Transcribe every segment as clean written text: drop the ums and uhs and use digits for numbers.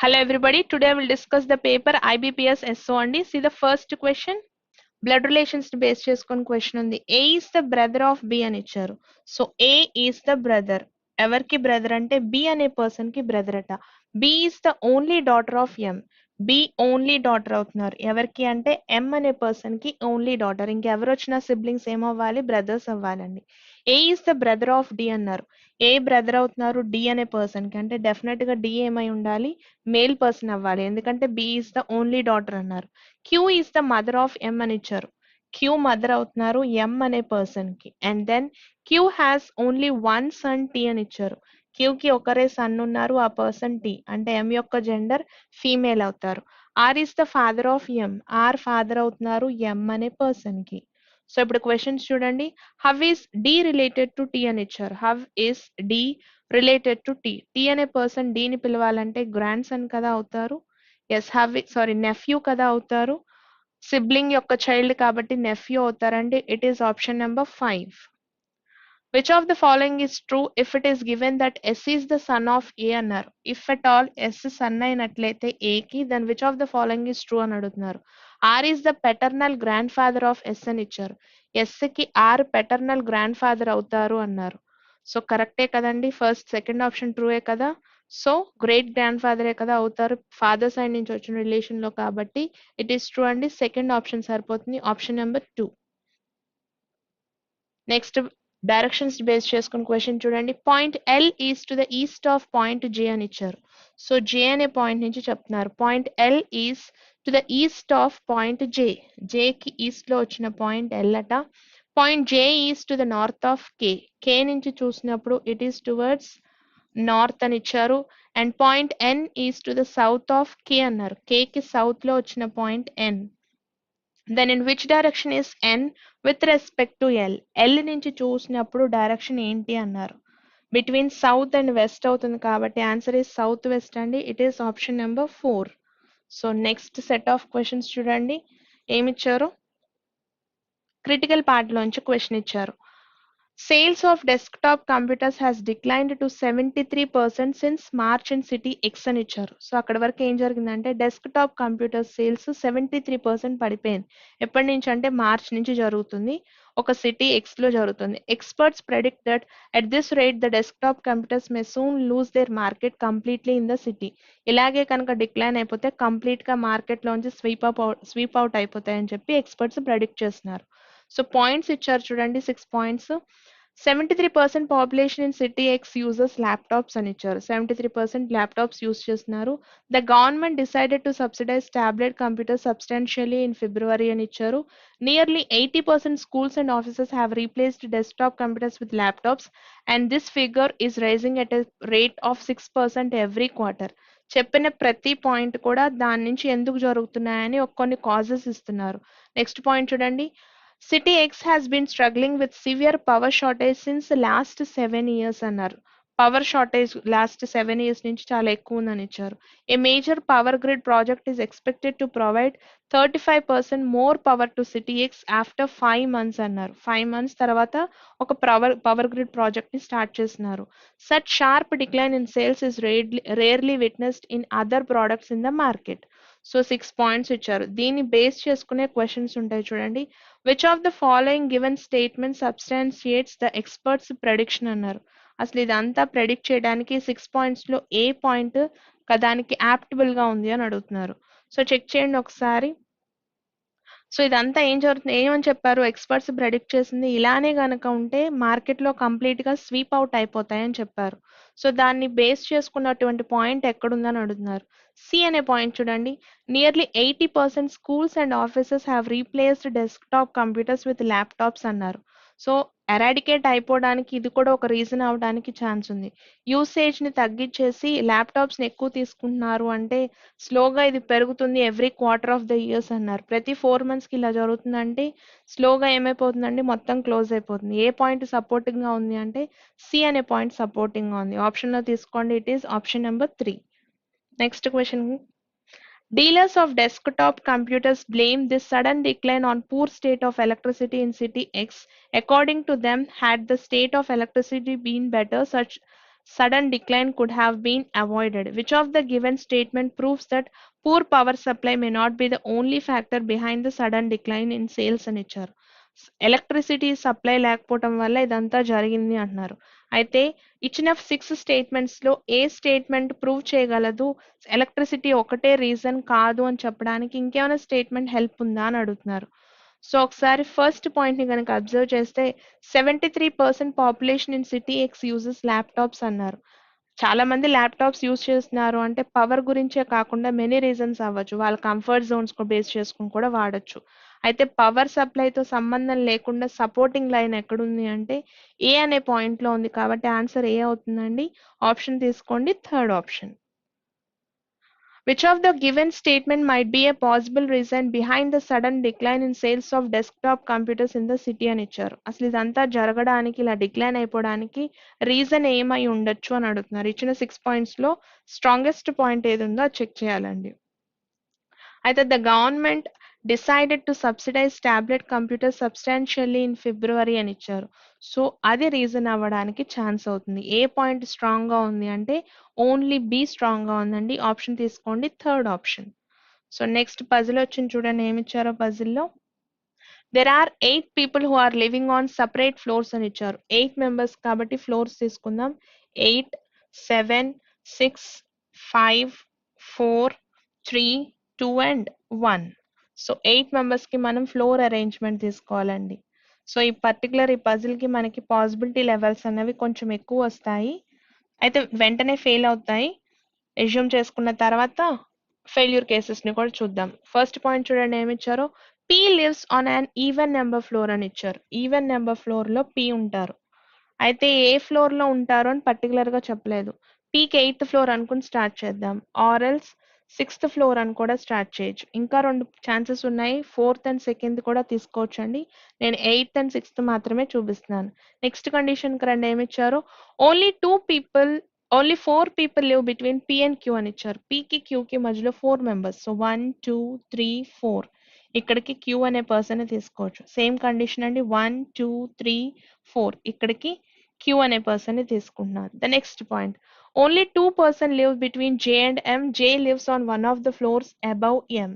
Hello everybody, today I will discuss the paper IBPS SO and see the first question. Blood relations based చేసుకొని question ఉంది. A is the brother of B అని ఇచ్చారు. So A is the brother. ఎవరికి brother అంటే B అనే person కి brother అట. B is the only daughter of M. B only daughter అవుతున్నారు. ఎవరికి అంటే M అనే పర్సన్ కి ఓన్లీ డాటర్. ఇంకెవరు వచ్చిన సిబ్లింగ్స్ ఏమవ్వాలి? బ్రదర్స్ అవ్వాలండి. A is the brother of D అన్నారు. ఏ బ్రదర్ అవుతున్నారు డి అనే పర్సన్ కి అంటే డెఫినెట్ గా డి ఏమై ఉండాలి? మేల్ పర్సన్ అవ్వాలి. ఎందుకంటే B is the only daughter అన్నారు. Q is the mother of M అని ఇచ్చారు. క్యూ మదర్ అవుతున్నారు ఎం అనే పర్సన్ కి. And then Q has only one son T అని ఇచ్చారు. క్యూ కి ఒకరే సన్ ఉన్నారు, ఆ పర్సన్ టీ అంటే ఎం యొక్క జెండర్ ఫీమేల్ అవుతారు. R is the father of M. R father అవుతున్నారు ఎం అనే పర్సన్ కి. సో ఇప్పుడు క్వశ్చన్స్ చూడండి. How is D related to T అని ఇచ్చారు. How is D related to T. T అనే పర్సన్ డీని పిలవాలంటే గ్రాండ్ సన్ కదా అవుతారు. ఎస్ నెఫ్యూ కదా అవుతారు. సిబ్లింగ్ యొక్క చైల్డ్ కాబట్టి నెఫ్యూ అవుతారండి. It is option number 5. Which of the following is true if it is given that S is the son of A అన్నారు. If at all S son అయినట్లయితే A కి, then which of the following is true అని అడుగుతున్నారు. R is the paternal grandfather of S అని ఇచ్చారు. S కి R paternal grandfather అవుతారు అన్నారు. సో కరెక్టే కదండి. ఫస్ట్ సెకండ్ ఆప్షన్ ట్రూయే కదా. సో గ్రేట్ గ్రాండ్ ఫాదరే కదా అవుతారు ఫాదర్ సైడ్ నుంచి వచ్చిన రిలేషన్ లో కాబట్టి ఇట్ ఈస్ ట్రూ అండి. సెకండ్ ఆప్షన్ సరిపోతుంది. Option number 2. Next directions base చేసుకుని క్వశ్చన్ చూడండి. Point L is to the east of point J అని ఇచ్చారు. సో జే అనే పాయింట్ నుంచి చెప్తున్నారు. Point L is to the east of point J. జేకి ఈస్ట్ లో వచ్చిన పాయింట్ ఎల్ అట. Point J is to the north of K. K నుంచి చూసినప్పుడు ఇట్ ఈస్ టువర్డ్స్ నార్త్ అని ఇచ్చారు. And point N is to the south of K అన్నారు. కేకి సౌత్ లో వచ్చిన point N. Then in which direction is N with respect to L. L నుంచి చూసినప్పుడు డైరెక్షన్ ఏంటి అన్నారు. బిట్వీన్ సౌత్ అండ్ వెస్ట్ అవుతుంది కాబట్టి ఆన్సర్ ఈస్ సౌత్ వెస్ట్ అండి. It is option number 4. So next set of questions చూడండి. ఏమిచ్చారు? Critical part లోంచి question ఇచ్చారు. Sales of desktop computers has declined to 73% since March in city X అని ఇచ్చారు. So అక్కడ వరకు ఏం జరిగిందంటే డెస్క్టాప్ కంప్యూటర్ సేల్స్ 73% పడిపోయింది. ఎప్పటి నుంచి అంటే మార్చ్ నుంచి జరుగుతుంది. ఒక సిటీ ఎక్స్ లో జరుగుతుంది. Experts predict that at this rate the desktop computers May soon lose their market completely in the city. ఇలాగే కనుక డిక్లైన్ అయిపోతే కంప్లీట్ గా మార్కెట్ లోంచి స్వీప్ అవుట్ అయిపోతాయని చెప్పి ఎక్స్పర్ట్స్ ప్రెడిక్ట్ చేస్తున్నారు. సో పాయింట్స్ ఇచ్చారు చూడండి, 6 points. 73% population in city X users laptops అని ఇచ్చారు. 73% ల్యాప్టాప్స్ యూజ్ చేస్తున్నారు. The government decided to subsidise tablet computer substantially in February అని ఇచ్చారు. Nearly 80% schools and offices have replaced desktop computers with laptops and this figure is rising at a rate of 6% every quarter. చెప్పిన ప్రతి point కూడా దాని నుంచి ఎందుకు జరుగుతున్నాయని కొన్ని కాజెస్ ఇస్తున్నారు. నెక్స్ట్ పాయింట్ చూడండి. City X has been struggling with severe power shortage since the last 7 years అన్నారు. పవర్ షార్టేజ్ లాస్ట్ 7 years నుంచి చాలా ఎక్కువ ఉందని ఇచ్చారు. A major power grid project is expected to provide 35% more power to city X after 5 months అన్నారు. 5 months తర్వాత ఒక power grid project ని స్టార్ట్ చేస్తున్నారు. Such sharp decline in sales is rarely witnessed in other products in the market. So 6 points ఇచ్చారు. దీన్ని base చేసుకునే questions ఉంటాయి చూడండి. Which of the following given statement substantiates the experts prediction అన్నారు. అసలు ఇదంతా ప్రెడిక్ట్ చేయడానికి 6 పాయింట్స్ లో ఏ పాయింట్ దానికి యాప్టబుల్ గా ఉంది అని అడుగుతున్నారు. సో చెక్ చేయండి ఒకసారి. సో ఇదంతా ఏం జరుగుతుంది, ఏమని చెప్పారు? ఎక్స్పర్ట్స్ ప్రెడిక్ట్ చేసింది ఇలానే గనక ఉంటే మార్కెట్ లో కంప్లీట్ గా స్వీప్ అవుట్ అయిపోతాయని చెప్పారు. సో దాన్ని బేస్ చేసుకున్నటువంటి పాయింట్ ఎక్కడుందని అడుగుతున్నారు. సి అనే పాయింట్ చూడండి. Nearly 80% schools and offices have replaced desktop computers with laptops అన్నారు. సో ఎరాడికేట్ అయిపోవడానికి ఇది కూడా ఒక రీజన్ అవడానికి ఛాన్స్ ఉంది. యూసేజ్ ని తగ్గించేసి ల్యాప్టాప్స్ ని ఎక్కువ తీసుకుంటున్నారు అంటే స్లోగా ఇది పెరుగుతుంది every quarter of the years అన్నారు. ప్రతి 4 months కి ఇలా జరుగుతుందంటే స్లోగా ఏమైపోతుందండి, మొత్తం క్లోజ్ అయిపోతుంది. ఏ పాయింట్ సపోర్టింగ్ గా ఉంది అంటే సి అనే పాయింట్ సపోర్టింగ్ గా ఉంది. ఆప్షన్ లో తీసుకోండి. It is option number 3. Next question. Dealers of desktop computers blame this sudden decline on poor state of electricity in city X. According to them, had the state of electricity been better, such sudden decline could have been avoided? Which of the given statement proves that poor power supply may not be the only factor behind the sudden decline in sales అని ఇచ్చారు. Electricity supply లేకపోవటం వల్ల ఇదంతా జరిగింది అంటున్నారు. అయితే ఇచ్చిన 6 statements లో ఏ స్టేట్మెంట్ ప్రూవ్ చేయగలదు ఎలక్ట్రిసిటీ ఒకటే రీజన్ కాదు అని చెప్పడానికి? ఇంకేమైనా స్టేట్మెంట్ హెల్ప్ ఉందా అని అడుగుతున్నారు. సో ఒకసారి ఫస్ట్ పాయింట్ ని కనుక అబ్జర్వ్ చేస్తే 73% population in city X uses laptops అన్నారు. చాలా మంది ల్యాప్టాప్స్ యూజ్ చేస్తున్నారు అంటే పవర్ గురించే కాకుండా మెనీ రీజన్స్ అవ్వచ్చు. వాళ్ళ కంఫర్ట్ జోన్స్ బేస్ చేసుకుని కూడా వాడచ్చు. అయితే పవర్ సప్లైతో సంబంధం లేకుండా సపోర్టింగ్ లైన్ ఎక్కడుంది అంటే ఏ అనే పాయింట్ లో ఉంది కాబట్టి ఆన్సర్ ఏ అవుతుందండి. ఆప్షన్ తీసుకోండి, third option. Which of the given statement might be a possible reason behind the sudden decline in sales of desktop computers in the city అని ఇచ్చారు. అసలు ఇదంతా జరగడానికి ఇలా డిక్లైన్ అయిపోవడానికి రీజన్ ఏమై ఉండొచ్చు అని అడుగుతున్నారు. ఇచ్చిన 6 పాయింట్స్ లో స్ట్రాంగెస్ట్ పాయింట్ ఏది ఉందో అది చెక్ చేయాలండి. అయితే the government decided to subsidise tablet computer substantially in February అని ఇచ్చారు. సో అది రీజన్ అవ్వడానికి ఛాన్స్ అవుతుంది. ఏ పాయింట్ స్ట్రాంగ్ గా ఉంది అంటే ఓన్లీ బి స్ట్రాంగ్ గా ఉందండి. ఆప్షన్ తీసుకోండి, third option. So next puzzle వచ్చింది చూడండి, ఏమి ఇచ్చారో పజిల్లో. There are 8 people who are living on separate floors అని ఇచ్చారు. 8 మెంబర్స్ కాబట్టి ఫ్లోర్స్ తీసుకుందాం. 8, 7, 6, 5, 4, 3, 2 అండ్ 1. సో 8 మెంబర్స్ కి మనం ఫ్లోర్ అరేంజ్మెంట్ తీసుకోవాలండి. సో ఈ పర్టికులర్ ఈ పజిల్ కి మనకి పాసిబిలిటీ లెవెల్స్ అనేవి కొంచెం ఎక్కువ వస్తాయి. అయితే వెంటనే ఫెయిల్ అవుతాయి. ఎజ్యూమ్ చేసుకున్న తర్వాత ఫెయిల్యూర్ కేసెస్ ని కూడా చూద్దాం. ఫస్ట్ పాయింట్ చూడండి ఏమి ఇచ్చారో. P lives on an even number floor అని ఇచ్చారు. ఈవెన్ నెంబర్ ఫ్లోర్ లో పి ఉంటారు. అయితే ఏ ఫ్లోర్ లో ఉంటారు అని పర్టికులర్ గా చెప్పలేదు. పీకి 8th ఫ్లోర్ అనుకుని స్టార్ట్ చేద్దాం. ఆర్ఎల్స్ 6th ఫ్లోర్ అని కూడా స్టార్ట్ చేయొచ్చు. ఇంకా 2 ఛాన్సెస్ ఉన్నాయి. 4th అండ్ 2nd కూడా తీసుకోవచ్చు అండి. నేను 8th అండ్ 6th మాత్రమే చూపిస్తున్నాను. నెక్స్ట్ కండిషన్ కి రండి, ఏమి ఇచ్చారు. Only 4 people live between P and Q అని ఇచ్చారు. పీకి క్యూకి మధ్యలో 4 మెంబర్స్. సో 1, 2, 3, 4. ఇక్కడికి క్యూ అనే పర్సన్ తీసుకోవచ్చు. సేమ్ కండిషన్ అండి. 1, 2, 3, 4. ఇక్కడికి క్యూ అనే పర్సన్ ని తీసుకుంటున్నారు. The next point. Only 2 person live between J and M. J lives on one of the floors above M.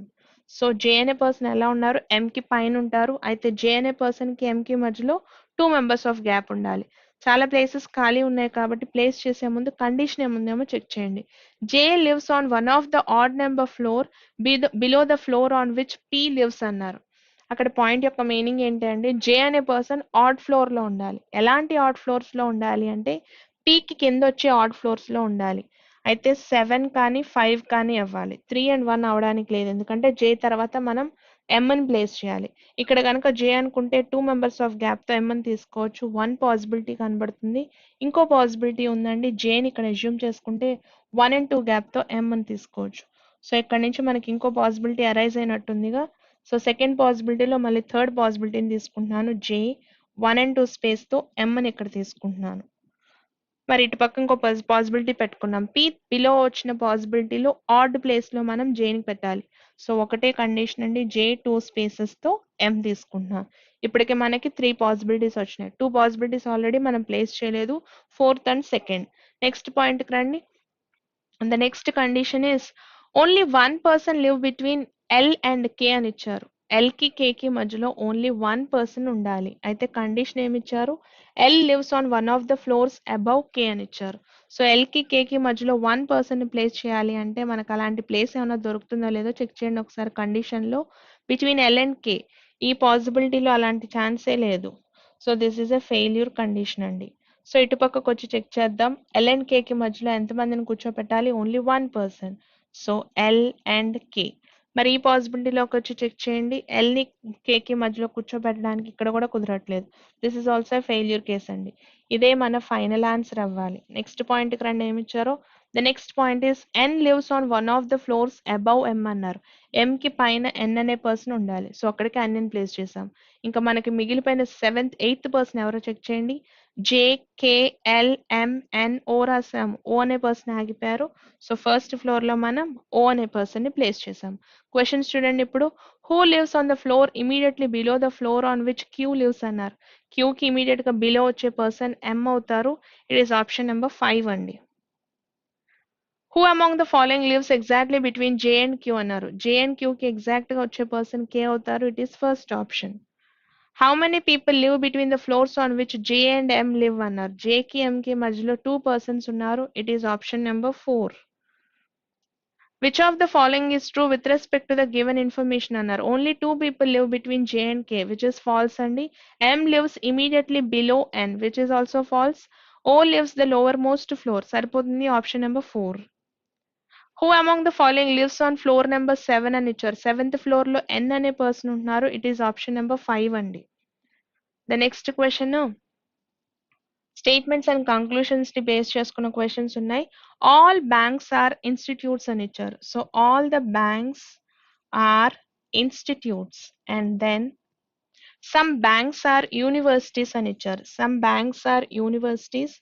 So J అనే పర్సన్ ఎలా ఉన్నారు, ఎం కి పైన ఉంటారు. అయితే జే అనే పర్సన్ కి ఎం కి మధ్యలో 2 మెంబర్స్ ఆఫ్ గ్యాప్ ఉండాలి. చాలా ప్లేసెస్ ఖాళీ ఉన్నాయి కాబట్టి ప్లేస్ చేసే ముందు కండిషన్ ఏముందేమో చెక్ చేయండి. J lives on one of the odd number floor below the floor on which P lives అన్నారు. అక్కడ పాయింట్ యొక్క మీనింగ్ ఏంటి అంటే జే అనే పర్సన్ ఆడ్ ఫ్లోర్ లో ఉండాలి. ఎలాంటి ఆడ్ ఫ్లోర్స్ లో ఉండాలి అంటే పీకి కింద వచ్చే ఆడ్ ఫ్లోర్స్ లో ఉండాలి. అయితే 7 కానీ 5 కానీ అవ్వాలి. 3 and 1 అవడానికి లేదు, ఎందుకంటే జే తర్వాత మనం ఎం ని ప్లేస్ చేయాలి. ఇక్కడ కనుక జే అనుకుంటే 2 మెంబర్స్ ఆఫ్ గ్యాప్ తో ఎం ని తీసుకోవచ్చు. 1 పాసిబిలిటీ కనబడుతుంది. ఇంకో పాసిబిలిటీ ఉందండి, జేని ఇక్కడ అజ్యూమ్ చేసుకుంటే 1 and 2 గ్యాప్ తో ఎం ని తీసుకోవచ్చు. సో ఇక్కడ నుంచి మనకి ఇంకో పాసిబిలిటీ అరైజ్ అయినట్టుందిగా. సో సెకండ్ పాసిబిలిటీలో మళ్ళీ థర్డ్ పాసిబిలిటీని తీసుకుంటున్నాను. జే 1 and 2 స్పేస్ తో ఎం ని ఇక్కడ తీసుకుంటున్నాను. మరి ఇటు పక్క ఇంకో పాసిబిలిటీ పెట్టుకున్నాం. పి బిలో వచ్చిన పాసిబిలిటీలో ఆడ్ ప్లేస్ లో మనం జేని పెట్టాలి. సో ఒకటే కండిషన్ అండి, జే 2 స్పేసెస్ తో ఎం తీసుకుంటున్నాం. ఇప్పటికే మనకి 3 పాసిబిలిటీస్ వచ్చినాయి. 2 పాసిబిలిటీస్ ఆల్రెడీ మనం ప్లేస్ చేయలేదు, 4th and 2nd. Next point కి రండి. And the next condition is only one person live between L and K అని ఇచ్చారు. L కి K కి మధ్యలో ఓన్లీ 1 పర్సన్ ఉండాలి. అయితే కండిషన్ ఏమి ఇచ్చారు. L lives on one of the floors above K అని ఇచ్చారు. సో L కి K కి మధ్యలో 1 పర్సన్ ని ప్లేస్ చేయాలి అంటే మనకు అలాంటి ప్లేస్ ఏమైనా దొరుకుతుందో లేదో చెక్ చేయండి ఒకసారి. కండిషన్ లో బిట్వీన్ L and K ఈ పాసిబిలిటీలో అలాంటి ఛాన్సే లేదు. So this is a failure condition అండి. సో ఇటు పక్కకు వచ్చి చెక్ చేద్దాం. ఎల్ అండ్ కే కి మధ్యలో ఎంతమందిని కూర్చోపెట్టాలి, only 1 person. So L and K. మరి ఈ పాసిబిలిటీలోకి వచ్చి చెక్ చేయండి. ఎల్ ని కే కి మధ్యలో కూర్చోబెట్టడానికి ఇక్కడ కూడా కుదరట్లేదు. This is also failure case అండి. ఇదే మన ఫైనల్ ఆన్సర్ అవ్వాలి. నెక్స్ట్ పాయింట్ కి రండి, ఏమి ఇచ్చారో. The next point is N lives on one of the floors above M అన్నారు. ఎం కి పైన ఎన్ అనే పర్సన్ ఉండాలి. సో అక్కడికి ఎన్ ని ప్లేస్ చేసాం. ఇంకా మనకి మిగిలిపోయిన 8th పర్సన్ ఎవరో చెక్ చేయండి. జే, కే, ఎల్, ఎం, ఎన్, ఓ రాసాం. ఓ అనే పర్సన్ ఆగిపోయారు. సో ఫస్ట్ ఫ్లోర్ లో మనం ఓ అనే పర్సన్ ని ప్లేస్ చేసాం. క్వశ్చన్స్ చూడండి ఇప్పుడు. Who lives on the floor immediately below the floor on which Q lives అన్నారు. Q కి ఇమీడియట్ గా బిలో వచ్చే పర్సన్ M అవుతారు. ఇట్ ఈస్ ఆప్షన్ నెంబర్ 5 అండి. Who among the following lives exactly between J and Q అన్నారు. J and Q కి exact గా వచ్చే పర్సన్ K అవుతారు. It is first option. How many people live between the floors on which J and M live అన్నారు. J కి M కి మధ్యలో 2 persons ఉన్నారు. It is option number 4. Which of the following is true with respect to the given information అన్నారు. Only 2 people live between J and K, which is false అండి. M lives immediately below N, which is also false. O lives the lowermost floor. సరిపోతుంది option number 4. Who among the following lives on floor number 7 అని ఇచ్చారు. 7th floor లో N అనే person ఉంటున్నారు. It is option number 5 అండి. The next question statements and conclusions ని base చేసుకున్న questions ఉన్నాయి. ఆల్ బ్యాంక్స్ ఆర్ ఇన్స్టిట్యూట్స్ అని ఇచ్చారు. So all the banks are institutes and then some banks are universities అని ఇచ్చారు. Some banks are universities.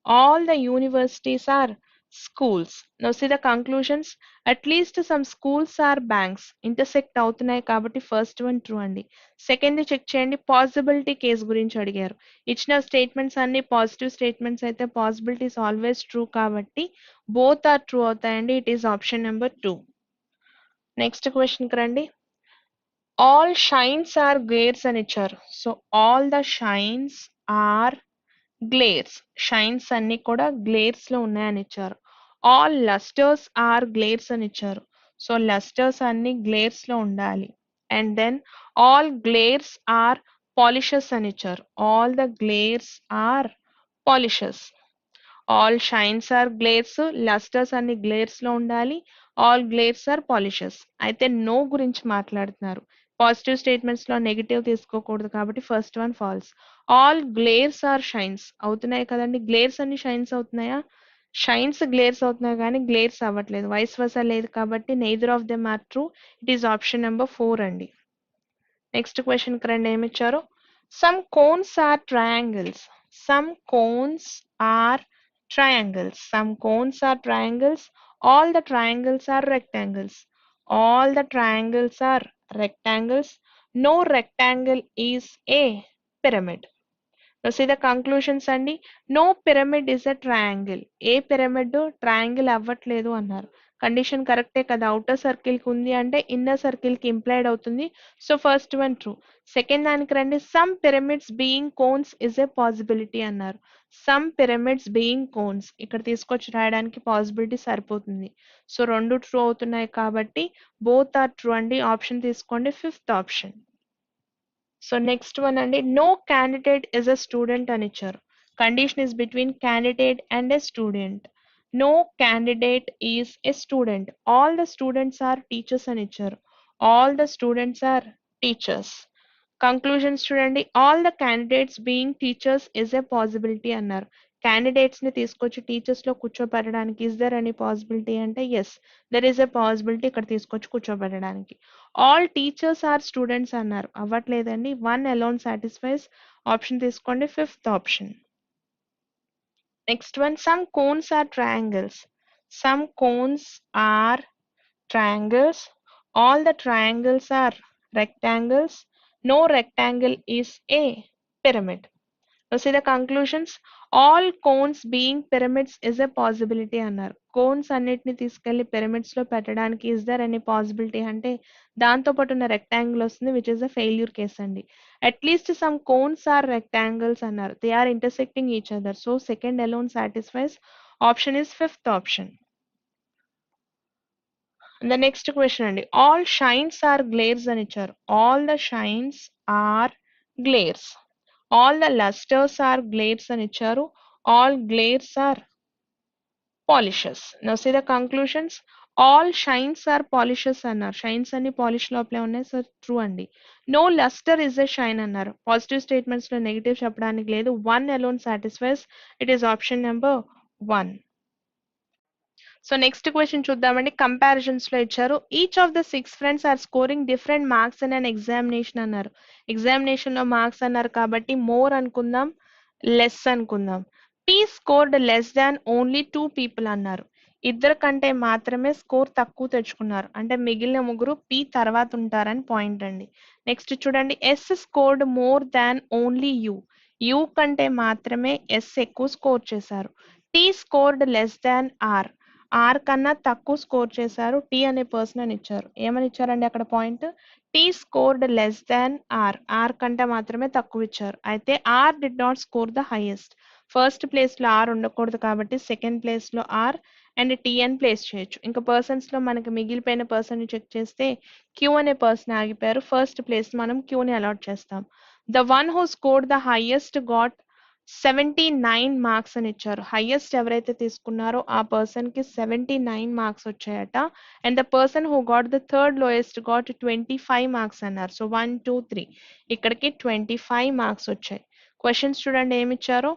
All the universities are schools. Now see the conclusions. At least some schools are banks. Intersect అవుతున్నాయి కాబట్టి first one true అండి. Second check చేయండి. Possibility case గురించి అడిగారు. ఇచ్చిన statements అన్ని పాజిటివ్ స్టేట్మెంట్స్ అయితే పాసిబిలిటీస్ ఆల్వేస్ ట్రూ కాబట్టి బోత్ ఆర్ ట్రూ అవుతాయండి. It is option number 2. Next క్వశ్చన్కి రండి. All shines are glares అని ఇచ్చారు. So all the shines are glares. Shines అన్ని కూడా గ్లేర్స్ లో ఉన్నాయని ఇచ్చారు. All lusters are glares అని ఇచ్చారు. సో lusters అన్ని గ్లేర్స్ లో ఉండాలి. And then all glares are polishes అని ఇచ్చారు. All the glares are polishes. All shines are glares, lusters అన్ని గ్లేర్స్ లో ఉండాలి. All glares are polishes. అయితే నో గురించి మాట్లాడుతున్నారు. పాజిటివ్ స్టేట్మెంట్స్ లో నెగిటివ్ తీసుకోకూడదు కాబట్టి first one false. All glares are shines అవుతున్నాయి కదండి. గ్లేర్స్ అన్ని షైన్స్ అవుతున్నాయా? షైన్స్ గ్లేర్స్ అవుతున్నాయి కానీ గ్లేర్స్ అవ్వట్లేదు. వైస్ వర్సా లేదు కాబట్టి neither of them are true. It is option number 4 అండి. నెక్స్ట్ క్వశ్చన్ కి రండి. ఏమి ఇచ్చారు? Some cones are triangles. Some cones are triangles. Some cones are triangles. All the triangles are rectangles. All the triangles are rectangles. No rectangle is a pyramid. Now see the conclusions అండి. No pyramid is a triangle. A pyramid triangle అవ్వట్లేదు అన్నారు. Condition కరెక్టే కదా. Outer circle కి ఉంది అంటే inner circle కి implied అవుతుంది. So first one true. Second దానికి రండి. Some pyramids being cones is a possibility అన్నారు. సమ్ పిరమిడ్స్ బీయింగ్ కోన్స్ ఇక్కడ తీసుకొచ్చి రాయడానికి పాసిబిలిటీ సరిపోతుంది. సో రెండు ట్రూ అవుతున్నాయి కాబట్టి బోత్ ఆర్ ట్రూ అండి. ఆప్షన్ తీసుకోండి, fifth option. So next one అండి. No candidate is a student అని ఇచ్చారు. Condition is between candidate and a student. No candidate is a student. All the students are teachers అని ఇచ్చారు. All the students are teachers. Conclusions చూడండి. All the candidates being teachers is a possibility అన్నారు. Candidates ని తీసుకొచ్చి teachers లో కూర్చోబెట్టడానికి is there any possibility అంటే yes, there is a possibility ఇక్కడ తీసుకొచ్చి కూర్చోబెట్టడానికి. ఆల్ టీచర్స్ ఆర్ స్టూడెంట్స్ అన్నారు. అవ్వట్లేదండి. One alone satisfies. ఆప్షన్ తీసుకోండి, fifth option. Next one. Some cones are triangles. Some cones are triangles. All the triangles are rectangles. No rectangle is a pyramid. Now see the conclusions. All cones being pyramids is a possibility అన్నారు. Cones అన్నిటిని తీసుకెళ్లి pyramids లో పెట్టడానికి is there any possibility అంటే దాంతో పాటు ఉన్న rectangle వస్తుంది, which is a failure case అండి. At least some cones are rectangles అన్నారు. They are intersecting each other. So second alone satisfies. Option is fifth option. The next question అండి. All shines are glares అని ఇచ్చారు. All the shines are glares. All the lusters are glares అని ఇచ్చారు. All glares are polishes. Now see the conclusions. All shines are polishes అన్నారు. Shines అన్ని polish లోపలే ఉన్నాయి. So true అండి. No luster is a shine అన్నారు. Positive statements లో negative చెప్పడానికి లేదు. One alone satisfies. It is option number 1. So next question చూద్దామండి. కంపారిజన్స్ లో ఇచ్చారు. Each of the 6 friends are scoring different marks in an examination అన్నారు. Examination లో marks అన్నారు కాబట్టి మోర్ అనుకుందాం, లెస్ అనుకుందాం. P scored less than only 2 people అన్నారు. ఇద్దరు కంటే మాత్రమే స్కోర్ తక్కువ తెచ్చుకున్నారు, అంటే మిగిలిన ముగ్గురు పి తర్వాత ఉంటారని పాయింట్ అండి. నెక్స్ట్ చూడండి, S scored more than only U కంటే మాత్రమే ఎస్ ఎక్కువ స్కోర్ చేశారు. T scored less than R కన్నా తక్కువ స్కోర్ చేశారు టీ అనే పర్సన్ అని ఇచ్చారు. ఏమని ఇచ్చారండి అక్కడ point? T scored less than R కంటే మాత్రమే తక్కువ ఇచ్చారు. అయితే R did not score the highest. First place లో ఆర్ ఉండకూడదు కాబట్టి సెకండ్ ప్లేస్ లో ఆర్ అండ్ టీ అని ప్లేస్ చేయొచ్చు. ఇంకా పర్సన్స్ లో మనకి మిగిలిపోయిన పర్సన్ ని చెక్ చేస్తే క్యూ అనే పర్సన్ ఆగిపోయారు. ఫస్ట్ ప్లేస్ మనం క్యూని అలాట్ చేస్తాం. The one who scored the highest got 79 marks అని ఇచ్చారు. హైయెస్ట్ ఎవరైతే తీసుకున్నారో ఆ పర్సన్ కి 79 మార్క్స్ వచ్చాయట. And the person who got the third lowest got 25 marks అన్నారు. సో 1 2 3 ఇక్కడికి 25 మార్క్స్ వచ్చాయి. క్వశ్చన్స్ చూడండి ఏమి ఇచ్చారో.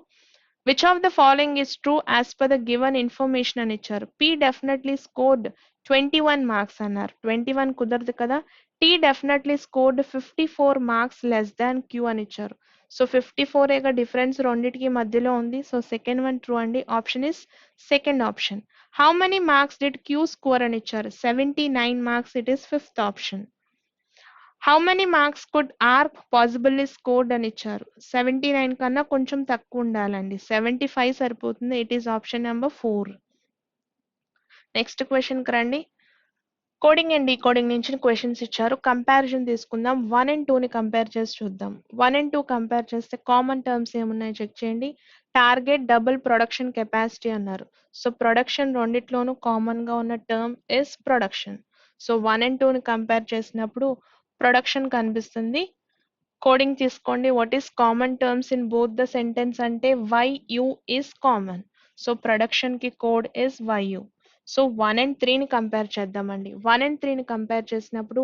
Which of the following is true as per the given information అని ఇచ్చారు. పి డెఫినెట్లీ స్కోర్డ్ 21 మార్క్స్ అన్నారు. 21 కుదరదు కదా. T definitely scored 54 marks less than Q అని ఇచ్చారు. సో 54 ఏగా డిఫరెన్స్ రెండింటికి మధ్యలో ఉంది. సో సెకండ్ వన్ ట్రూ అండి. Option is second option. How many marks did Q score అని ఇచ్చారు. 79 marks. It is fifth option. How many marks could R possibly scored అని ఇచ్చారు. 79 కన్నా కొంచెం తక్కువ ఉండాలండి. 75 సరిపోతుంది. It is option number 4. Next question కి రండి. కోడింగ్ అండ్ డీకోడింగ్ నుంచి క్వశ్చన్స్ ఇచ్చారు. కంపారిజన్ తీసుకుందాం. 1 and 2 ని కంపేర్ చేసి చూద్దాం. 1 and 2 కంపేర్ చేస్తే కామన్ టర్మ్స్ ఏమున్నాయో చెక్ చేయండి. టార్గెట్ డబుల్ ప్రొడక్షన్ కెపాసిటీ అన్నారు. సో ప్రొడక్షన్ రెండిట్లోనూ కామన్ గా ఉన్న term is production. So 1 and 2 ని కంపేర్ చేసినప్పుడు ప్రొడక్షన్ కనిపిస్తుంది. కోడింగ్ తీసుకోండి. What is common terms in both the sentence అంటే YU is common. So production కి code is YU. So 1 and 3 ని కంపేర్ చేద్దామండి. 1 and 3 ని కంపేర్ చేసినప్పుడు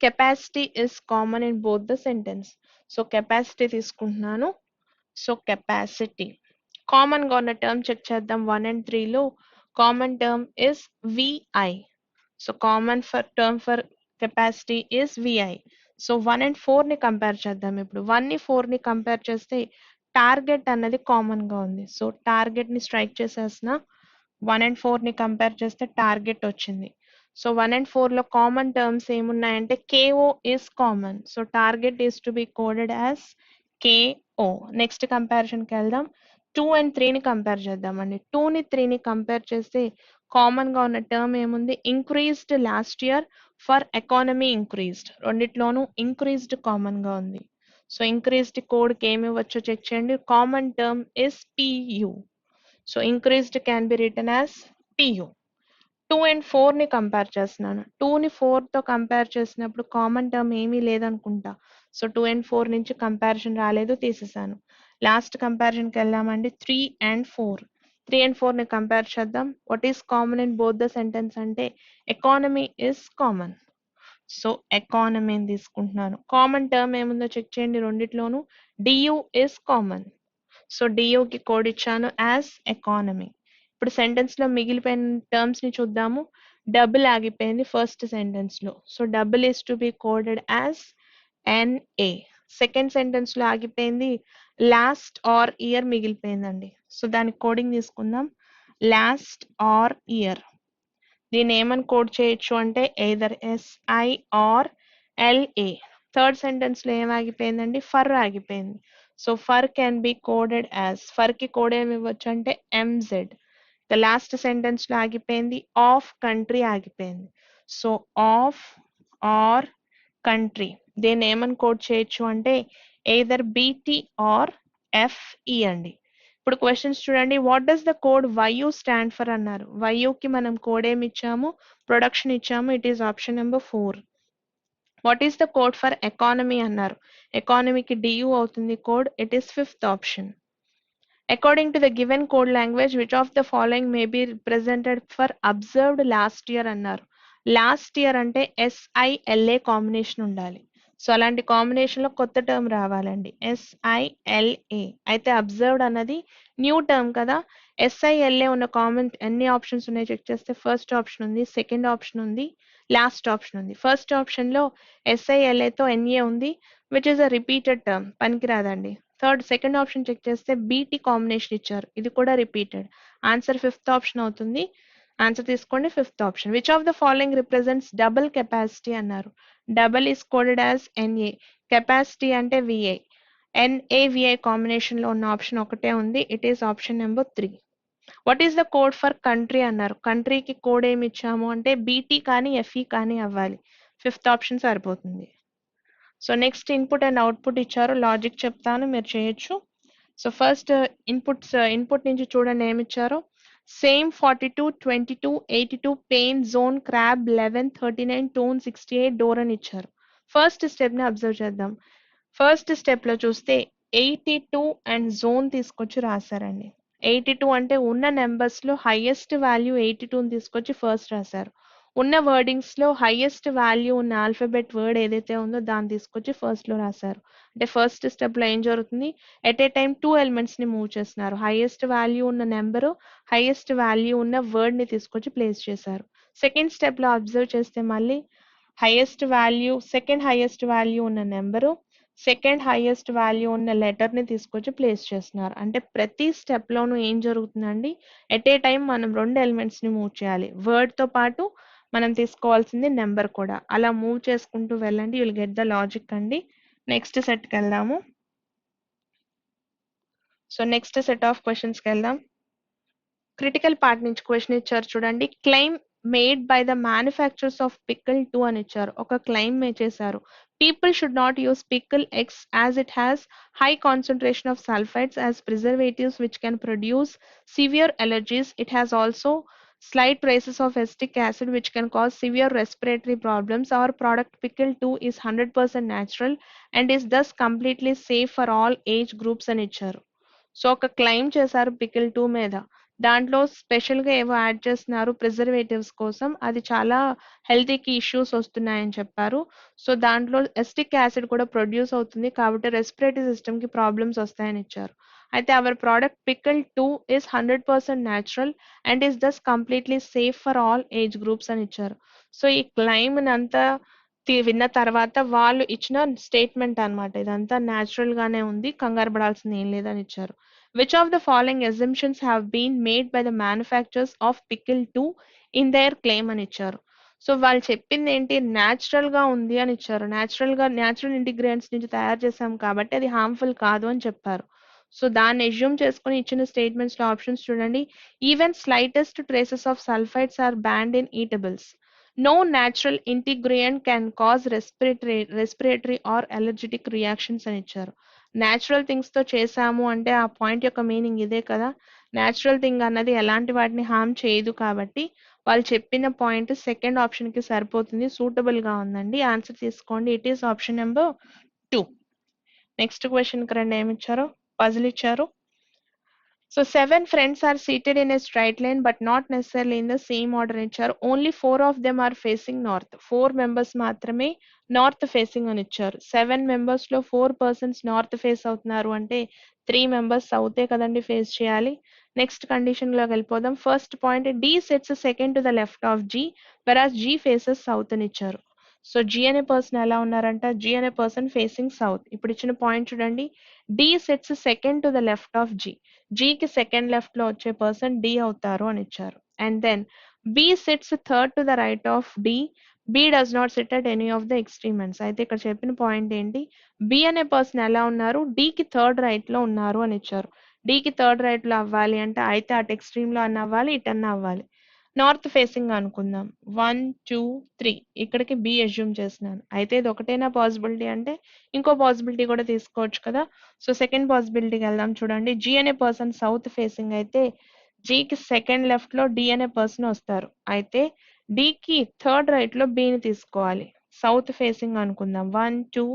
capacity is common in both the sentence. So capacity తీసుకుంటున్నాను. So capacity common గా ఉన్న term check చేద్దాం. 1 and 3 లో common term is VI. So common term for capacity is VI. So 1 and 4 ని compare చేద్దాం. ఇప్పుడు 1 ని 4 ని కంపేర్ చేస్తే టార్గెట్ అన్నది కామన్ గా ఉంది. సో టార్గెట్ ని స్ట్రైక్ చేసేసిన 1 and 4 ని కంపేర్ చేస్తే టార్గెట్ వచ్చింది. సో 1 and 4 లో కామన్ టర్మ్స్ ఏమున్నాయంటే KO is common. So target is to be coded as KO. Next comparison కి వెళ్దాం. 2 and 3 ని కంపేర్ చేద్దామండి. 2 ని 3 ని కంపేర్ చేస్తే కామన్ గా ఉన్న టర్మ్ ఏముంది? Increased last year for economy increased. రెండిట్లోనూ ఇంక్రీజ్డ్ కామన్ గా ఉంది. సో ఇంక్రీజ్డ్ కోడ్ కి ఏమి ఇవ్వచ్చో చెక్ చేయండి. Common term is PU. So increased can be written as PU. 2 and 4 ని కంపేర్ చేస్తున్నాను. 2 ని 4 తో కంపేర్ చేసినప్పుడు కామన్ టర్మ్ ఏమీ లేదనుకుంటా. సో 2 and 4 నుంచి కంపారిజన్ రాలేదు, తీసేసాను. లాస్ట్ కంపారిజన్ కి వెళ్దామండి. 3 and 4. 3 and 4 ని కంపేర్ చేద్దాం. What is common in both the sentence అంటే economy is common. So economy తీసుకుంటున్నాను. కామన్ టర్మ్ ఏముందో చెక్ చేయండి. రెండిట్లోనూ DU is common. So DU కి కోడ్ ఇచ్చాను యాజ్ ఎకానమీ. ఇప్పుడు సెంటెన్స్ లో మిగిలిపోయిన టర్మ్స్ ని చూద్దాము. డబుల్ ఆగిపోయింది ఫస్ట్ సెంటెన్స్ లో. So double is to be coded as NA. Second sentence లో ఆగిపోయింది. లాస్ట్ ఆర్ ఇయర్ మిగిలిపోయిందండి. సో దానికి కోడింగ్ తీసుకుందాం. Last or year. దీన్ని ఏమని కోడ్ చేయొచ్చు అంటే either SI or LA. Third sentence లో ఏం ఆగిపోయిందండి? ఫర్ ఆగిపోయింది. So for can be coded as, for కి కోడ్ ఏమి ఇవ్వచ్చు అంటే MZ. ద లాస్ట్ సెంటెన్స్ లో ఆగిపోయింది. ఆఫ్ కంట్రీ ఆగిపోయింది. So of or country. దీన్ని ఏమని కోడ్ చేయొచ్చు అంటే ఎయిదర్ BT ఆర్ FE అండి. ఇప్పుడు క్వశ్చన్స్ చూడండి. What does the code YU stand for అన్నారు. YU కి మనం కోడ్ ఏమి ఇచ్చాము? ప్రొడక్షన్ ఇచ్చాము. It is option number 4. What is the code for economy అన్నారు. ఎకానమీకి DU అవుతుంది code. It is fifth option. According to the given code language, which of the following may be represented for observed last year అన్నారు. Last year అంటే SILA combination ఉండాలి. So అలాంటి combination లో కొత్త term రావాలండి. SILA. అయితే observed అన్నది new term కదా. SILA ఉన్న కామన్ ఎన్ని ఆప్షన్స్ ఉన్నాయి చెక్ చేస్తే ఫస్ట్ ఆప్షన్ ఉంది, సెకండ్ ఆప్షన్ ఉంది, లాస్ట్ ఆప్షన్ ఉంది. ఫస్ట్ ఆప్షన్ లో SILA తో NA ఉంది, which is a repeated term, పనికిరాదండి. సెకండ్ ఆప్షన్ చెక్ చేస్తే BT కాంబినేషన్ ఇచ్చారు, ఇది కూడా రిపీటెడ్. ఆన్సర్ ఫిఫ్త్ ఆప్షన్ అవుతుంది. ఆన్సర్ తీసుకోండి. Fifth option. Which of the following represents double capacity అన్నారు. Double is coded as NA, capacity అంటే విఐ. ఎన్ఏవిఐ కాంబినేషన్ లో ఉన్న ఆప్షన్ ఒకటే ఉంది. It is option number 3. What is the code for country అన్నారు. కంట్రీకి కోడ్ ఏమి ఇచ్చాము అంటే బీటీ కానీ ఎఫ్ఈ కానీ అవ్వాలి. ఫిఫ్త్ ఆప్షన్ సరిపోతుంది. So next input and output ఇచ్చారు. లాజిక్ చెప్తాను, మీరు చేయొచ్చు. సో ఫస్ట్ ఇన్పుట్ నుంచి చూడండి ఏమి ఇచ్చారో. Same 42, 22, 82, pain, zone, crab, 11, 39, tone, 68, door అని ఇచ్చారు. ఫస్ట్ స్టెప్ ని అబ్జర్వ్ చేద్దాం. ఫస్ట్ స్టెప్ లో చూస్తే 82 అండ్ జోన్ తీసుకొచ్చి రాశారండి. 82 అంటే ఉన్న నెంబర్స్ లో హైయెస్ట్ వాల్యూ 82ని తీసుకొచ్చి ఫస్ట్ రాశారు. ఉన్న వర్డింగ్స్ లో హైయెస్ట్ వాల్యూ ఉన్న ఆల్ఫాబెట్ వర్డ్ ఏదైతే ఉందో దాన్ని తీసుకొచ్చి ఫస్ట్ లో రాశారు. అంటే ఫస్ట్ స్టెప్ లో ఏం జరుగుతుంది, ఎట్ ఏ టైం 2 ఎలిమెంట్స్ ని మూవ్ చేస్తున్నారు. హైయెస్ట్ వాల్యూ ఉన్న నెంబరు, హైయెస్ట్ వాల్యూ ఉన్న వర్డ్ ని తీసుకొచ్చి ప్లేస్ చేశారు. సెకండ్ స్టెప్ లో అబ్జర్వ్ చేస్తే మళ్ళీ highest value, second highest value ఉన్న నెంబరు, సెకండ్ హైయెస్ట్ వాల్యూ ఉన్న లెటర్ ని తీసుకొచ్చి ప్లేస్ చేస్తున్నారు. అంటే ప్రతి స్టెప్ లోనూ ఏం జరుగుతుందండి, ఎట్ ఏ టైం మనం 2 ఎలిమెంట్స్ ని మూవ్ చేయాలి. వర్డ్ తో పాటు మనం తీసుకోవాల్సింది నెంబర్ కూడా. అలా మూవ్ చేసుకుంటూ వెళ్ళండి, యుల్ గెట్ ద లాజిక్ అండి. నెక్స్ట్ సెట్ కి వెళ్దాము. So next set of questions కి వెళ్దాం. క్రిటికల్ పార్ట్ నుంచి క్వశ్చన్ ఇచ్చారు చూడండి. Claim made by the manufacturers of pickle 2 అని ఇచ్చారు. ఒక క్లెయిమ్ చేశారు. People should not use pickle X as it has high concentration of sulphides as preservatives which can produce severe allergies. It has also slight traces of acetic acid which can cause severe respiratory problems. Our product pickle 2 is 100% natural and is thus completely safe for all age groups అని ఇచ్చారు. So ఒక claim చేశారు pickle 2 మీద. దాంట్లో special గా ఏవో add చేస్తున్నారు preservatives కోసం. అది చాలా హెల్తీకి ఇష్యూస్ వస్తున్నాయని చెప్పారు. సో దాంట్లో ఎస్టిక్ యాసిడ్ కూడా ప్రొడ్యూస్ అవుతుంది కాబట్టి రెస్పిరేటరీ సిస్టమ్ కి ప్రాబ్లమ్స్ వస్తాయని ఇచ్చారు. అయితే our product pickle 2 is 100% natural and is thus completely safe for all age groups అని ఇచ్చారు. సో ఈ క్లెయిమ్ అంతా విన్న తర్వాత వాళ్ళు ఇచ్చిన స్టేట్మెంట్ అన్నమాట. ఇదంతా న్యాచురల్ గానే ఉంది, కంగారు పడాల్సింది ఏం లేదని ఇచ్చారు. Which of the following assumptions have been made by the manufacturers of pickle 2 in their claim అని ఇచ్చారు. సో వాళ్ళు చెప్పింది ఏంటి, న్యాచురల్ గా ఉంది అని ఇచ్చారు. న్యాచురల్ ఇంటిగ్రియంట్స్ నుంచి తయారు చేసాం కాబట్టి అది హార్మ్ఫుల్ కాదు అని చెప్పారు. సో దాన్ని ఎజ్యూమ్ చేసుకుని ఇచ్చిన స్టేట్మెంట్స్ లో ఆప్షన్స్ చూడండి. Even slightest traces of sulphides are banned in eatables. No natural integrant can cause respiratory or allergic reactions అని ఇచ్చారు. న్యాచురల్ థింగ్స్ తో చేసాము అంటే ఆ పాయింట్ యొక్క మీనింగ్ ఇదే కదా. న్యాచురల్ థింగ్ అన్నది ఎలాంటి వాటిని హార్మ్ చేయదు కాబట్టి వాళ్ళు చెప్పిన పాయింట్ సెకండ్ ఆప్షన్ కి సరిపోతుంది, సూటబుల్ గా ఉందండి. ఆన్సర్ తీసుకోండి. It is option number 2. Next question కి రండి. ఏమి ఇచ్చారు, పజిల్ ఇచ్చారు. So 7 friends are seated in a straight line but not necessarily in the same order ఇచ్చారు. Only 4 of them are facing north. 4 members మాత్రమే నార్త్ ఫేసింగ్ అని ఇచ్చారు. 7 members లో 4 persons నార్త్ ఫేస్ అవుతున్నారు అంటే 3 members సౌతే కదండి ఫేస్ చేయాలి. నెక్స్ట్ కండిషన్ లోకి వెళ్ళిపోదాం. First point, D sits second to the left of G వెరాస్ జీ ఫేసెస్ సౌత్ అని ఇచ్చారు. సో జీ అనే పర్సన్ ఎలా ఉన్నారంట, జీ అనే పర్సన్ ఫేసింగ్ సౌత్. ఇప్పుడు ఇచ్చిన పాయింట్ చూడండి, D sits second to the left of G. జీకి సెకండ్ లెఫ్ట్ లో వచ్చే పర్సన్ డి అవుతారు అని ఇచ్చారు. And then B sits third to the right of D. B does not sit at any of the extreme ends. అయితే ఇక్కడ చెప్పిన point ఏంటి, బి అనే పర్సన్ ఎలా ఉన్నారు, డికి థర్డ్ రైట్ లో ఉన్నారు అని ఇచ్చారు. డికి థర్డ్ రైట్ లో అవ్వాలి అంటే అయితే అటు ఎక్స్ట్రీమ్ లో అన్న అవ్వాలి, ఇటు అన్న అవ్వాలి. నార్త్ ఫేసింగ్ అనుకుందాం. 1, 2, 3 ఇక్కడికి బి అజ్యూమ్ చేస్తున్నాను. అయితే ఇది ఒకటేనా పాసిబిలిటీ అంటే ఇంకో పాసిబిలిటీ కూడా తీసుకోవచ్చు కదా. సో సెకండ్ పాసిబిలిటీకి వెళ్దాం. చూడండి, జీ అనే పర్సన్ సౌత్ ఫేసింగ్ అయితే జీకి సెకండ్ లెఫ్ట్ లో డి అనే పర్సన్ వస్తారు. అయితే డికి థర్డ్ రైట్ లో బిని తీసుకోవాలి. సౌత్ ఫేసింగ్ అనుకుందాం. 1, 2,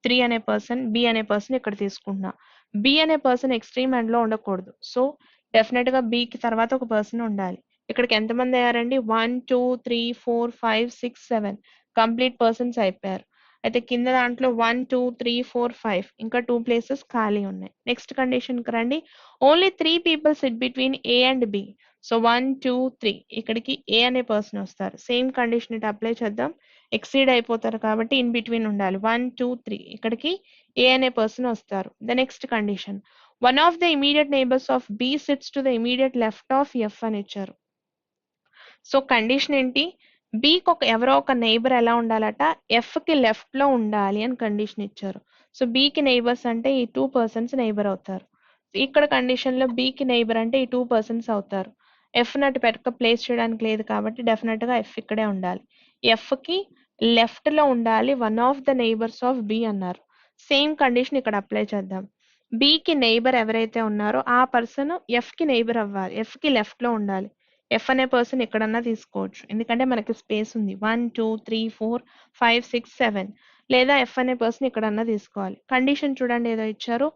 3 అనే పర్సన్, బి అనే పర్సన్ ఇక్కడ తీసుకుంటున్నా. బి అనే పర్సన్ ఎక్స్ట్రీమ్ ఎండ్ లో ఉండకూడదు. సో డెఫినెట్ గా బికి తర్వాత ఒక పర్సన్ ఉండాలి. ఇక్కడికి ఎంతమంది అయ్యారండి, 1, 2, 3, 4, 5, 6, 7 కంప్లీట్ పర్సన్స్ అయిపోయారు. అయితే కింద దాంట్లో 1, 2, 3, 4, 5 ఇంకా 2 ప్లేసెస్ ఖాళీ ఉన్నాయి. నెక్స్ట్ కండిషన్ కి రండి. Only 3 people sit between A and B. So 1, 2, 3 ఇక్కడికి ఏ అనే పర్సన్ వస్తారు. సేమ్ కండిషన్ ఇటు అప్లై చేద్దాం. ఎక్సీడ్ అయిపోతారు కాబట్టి ఇన్ బిట్వీన్ ఉండాలి. 1, 2, 3 ఇక్కడికి ఏ అనే పర్సన్ వస్తారు. The next condition, one of the immediate neighbours of B sits to the immediate left of F అని ఇచ్చారు. సో కండిషన్ ఏంటి, బికి ఎవరో ఒక నైబర్ ఎలా ఉండాలట, ఎఫ్కి లెఫ్ట్లో ఉండాలి అని కండిషన్ ఇచ్చారు. సో బికి నైబర్స్ అంటే ఈ 2 పర్సన్స్ నైబర్ అవుతారు. ఇక్కడ కండిషన్లో బికి నైబర్ అంటే ఈ 2 పర్సన్స్ అవుతారు. ఎఫ్ నటు పెట్టుక ప్లేస్ చేయడానికి లేదు కాబట్టి డెఫినెట్గా ఎఫ్ ఇక్కడే ఉండాలి. ఎఫ్కి లెఫ్ట్లో ఉండాలి one of the neighbours of B అన్నారు. సేమ్ కండిషన్ ఇక్కడ అప్లై చేద్దాం. బికి నైబర్ ఎవరైతే ఉన్నారో ఆ పర్సన్ ఎఫ్కి నైబర్ అవ్వాలి, ఎఫ్కి లెఫ్ట్లో ఉండాలి. ఎఫ్ అనే పర్సన్ ఎక్కడన్నా తీసుకోవచ్చు ఎందుకంటే మనకి స్పేస్ ఉంది 1 2 3 4 5 6 7, లేదా ఎఫ్ అనే పర్సన్ ఎక్కడన్నా తీసుకోవాలి. కండిషన్ చూడండి ఏదో ఇచ్చారు,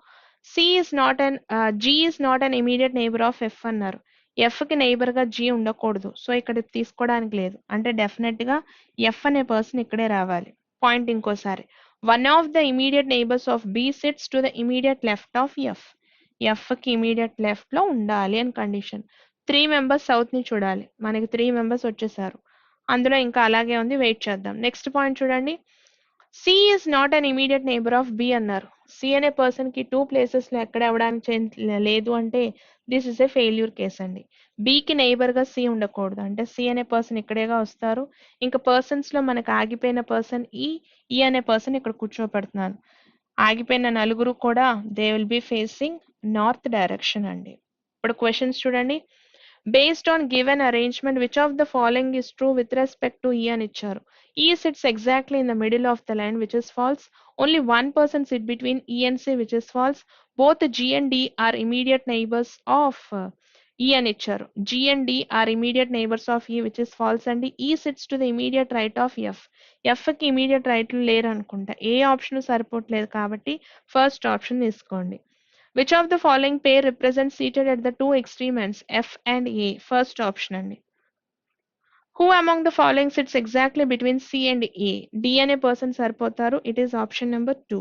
C is not an G is not an immediate neighbour of F అన్నారు. ఎఫ్కి నైబర్గా జీ ఉండకూడదు, సో ఇక్కడ తీసుకోవడానికి లేదు అంటే డెఫినెట్గా ఎఫ్ అనే పర్సన్ ఇక్కడే రావాలి. పాయింట్ ఇంకోసారి, one of the immediate neighbours of B sits to the immediate left of F, ఎఫ్కి ఇమీడియట్ లెఫ్ట్లో ఉండాలి అని కండిషన్. 3 మెంబర్స్ సౌత్ని చూడాలి, మనకి 3 మెంబర్స్ వచ్చేసారు, అందులో ఇంకా అలాగే ఉంది, వెయిట్ చేద్దాం. నెక్స్ట్ పాయింట్ చూడండి, C is not an immediate neighbour of B అన్నారు. సి అనే పర్సన్కి 2 ప్లేసెస్లో ఎక్కడ ఇవ్వడానికి లేదు అంటే this is a failure case అండి. బికి నైబర్గా సి ఉండకూడదు అంటే సి అనే పర్సన్ ఇక్కడేగా వస్తారు. ఇంకా పర్సన్స్లో మనకు ఆగిపోయిన పర్సన్ ఈ అనే పర్సన్ ఇక్కడ కూర్చోపెడుతున్నాను. ఆగిపోయిన నలుగురు కూడా they will be facing north direction అండి. ఇప్పుడు క్వశ్చన్స్ చూడండి, based on given arrangement which of the following is true with respect to E అని ఇచ్చారు. E sits exactly in the middle of the line which is false. Only one person sit between E and C which is false. Both G and D are immediate neighbors of E అని ఇచ్చారు. G and D are immediate neighbors of E which is false అండి. E sits to the immediate right of F. Fకి immediate right లేరు అనుకుంటా, ఏ option సరిపోవట్లేదు కాబట్టి first option తీసుకోండి. Which of the following pair represents seated at the two extreme ends, F and A? First option అండి. Who among the following sits exactly between C and A? D అనే person సరిపోతారు. It is option number 2.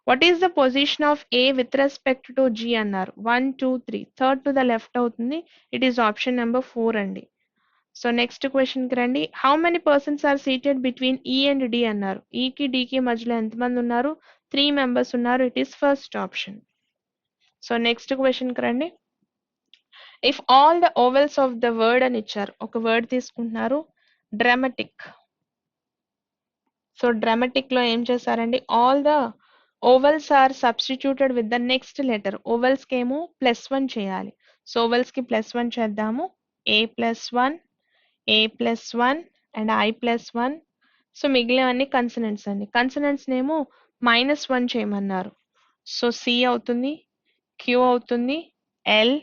What is the position of A with respect to G అన్నారు. 1 2 3, third to the left అవుతుంది. It is option number 4 అండి. So next క్వశ్చన్కి రండి, how many persons are seated between E and D అన్నారు. ఈకి డికి మధ్యలో ఎంతమంది ఉన్నారు, 3 మెంబర్స్ ఉన్నారు. It is first option. So next క్వశ్చన్కి రండి, if all the vowels of the word అని ఇచ్చారు. ఒక వర్డ్ తీసుకుంటున్నారు డ్రామాటిక్. సో డ్రామాటిక్ లో ఏం చేశారండి, all the vowels are substituted with the next letter. Vowels కి ఏమో +1 చేయాలి. సో ఓవెల్స్ కి +1 చేద్దాము, A+1 A+1 and I+1. So మిగిలినవన్నీ కన్సనెంట్స్ అండి. కన్సనెంట్స్ నేమో -1 చేయమన్నారు. సో సి అవుతుంది, క్యూ అవుతుంది, ఎల్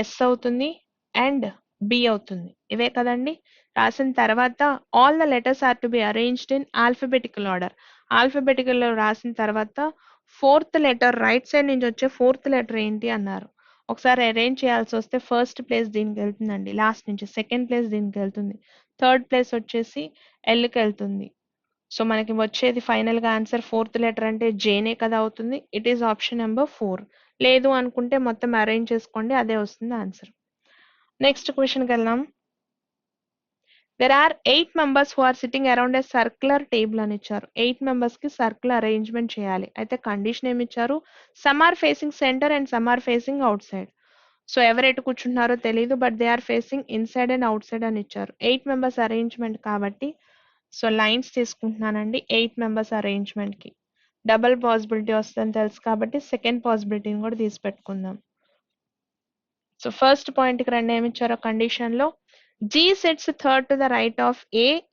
ఎస్ అవుతుంది అండ్ బి అవుతుంది. ఇవే కదండి. రాసిన తర్వాత all the letters are to be arranged in alphabetical order. Alphabetical రాసిన తర్వాత ఫోర్త్ లెటర్, రైట్ సైడ్ నుంచి వచ్చే ఫోర్త్ లెటర్ ఏంటి అన్నారు. ఒకసారి అరేంజ్ చేయాల్సి వస్తే ఫస్ట్ ప్లేస్ దీనికి వెళ్తుందండి, లాస్ట్ నుంచి సెకండ్ ప్లేస్ దీనికి వెళ్తుంది, థర్డ్ ప్లేస్ వచ్చేసి ఎల్కి వెళ్తుంది. సో మనకి వచ్చేది ఫైనల్ గా ఆన్సర్ ఫోర్త్ లెటర్ అంటే జేనే కదా అవుతుంది. It is option number 4. లేదు అనుకుంటే మొత్తం అరేంజ్ చేసుకోండి, అదే వస్తుంది ఆన్సర్. నెక్స్ట్ క్వశ్చన్కి వెళ్దాం. There are 8 members who are sitting around a circular table అని ఇచ్చారు. 8 మెంబర్స్ కి సర్కిల్ అరేంజ్మెంట్ చేయాలి. అయితే కండిషన్ ఏమి ఇచ్చారు, some are facing centre and some are facing outside. So ఎవరు ఎటు కూర్చుంటున్నారో తెలియదు, but they are facing inside and outside అని ఇచ్చారు. 8 మెంబర్స్ అరేంజ్మెంట్ కాబట్టి సో లైన్స్ తీసుకుంటున్నానండి. 8 మెంబర్స్ అరేంజ్మెంట్ కి డబుల్ పాసిబిలిటీ వస్తుందని తెలుసు కాబట్టి సెకండ్ పాసిబిలిటీని కూడా తీసి పెట్టుకుందాం. సో ఫస్ట్ పాయింట్ కి రండి, ఏమి ఇచ్చారో కండిషన్ లో G sits third to the right of